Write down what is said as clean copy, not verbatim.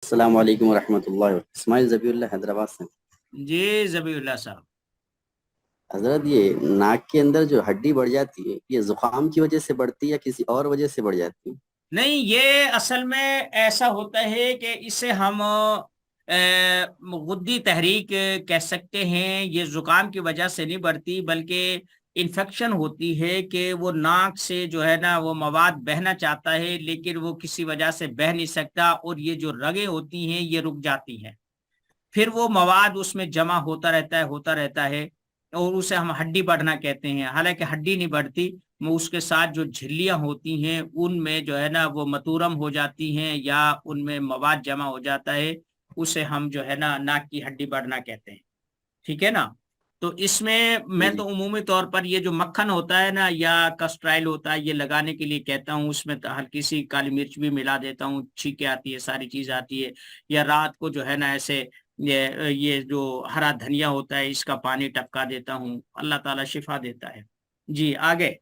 السلام علیکم ورحمۃ اللہ اسماعیل ذبیح اللہ حیدرآباد سے۔ جی ذبیح اللہ صاحب۔ حضرت یہ ناک کے اندر جو ہڈی بڑھ جاتی ہے یہ زکام کی وجہ سے بڑھتی ہے یا کسی اور وجہ سے بڑھ جاتی ہے؟ نہیں، یہ اصل میں ایسا ہوتا ہے کہ اسے ہم غدی تحریک کہہ سکتے ہیں۔ یہ زکام کی وجہ سے نہیں بڑھتی بلکہ انفیکشن ہوتی ہے کہ وہ ناک سے جو ہے نا وہ مواد بہنا چاہتا ہے لیکن وہ کسی وجہ سے بہہ نہیں سکتا، اور یہ جو رگیں ہوتی ہیں یہ رک جاتی ہیں، پھر وہ مواد اس میں جمع ہوتا رہتا ہے اور اسے ہم ہڈی بڑھنا کہتے ہیں۔ حالانکہ ہڈی نہیں بڑھتی، وہ اس کے ساتھ جو جھلیاں ہوتی ہیں ان میں جو ہے نا وہ متورم ہو جاتی ہیں یا ان میں مواد جمع ہو جاتا ہے، اسے ہم جو ہے نا ناک کی ہڈی بڑھنا کہتے ہیں۔ ٹھیک ہے نا؟ تو اس میں میں جی تو عمومی طور پر یہ جو مکھن ہوتا ہے نا یا کسٹرائل ہوتا ہے یہ لگانے کے لیے کہتا ہوں، اس میں ہلکی سی کالی مرچ بھی ملا دیتا ہوں، چھینکیں آتی ہے، ساری چیز آتی ہے۔ یا رات کو جو ہے نا ایسے یہ جو ہرا دھنیا ہوتا ہے اس کا پانی ٹپکا دیتا ہوں، اللہ تعالی شفا دیتا ہے۔ جی آگے۔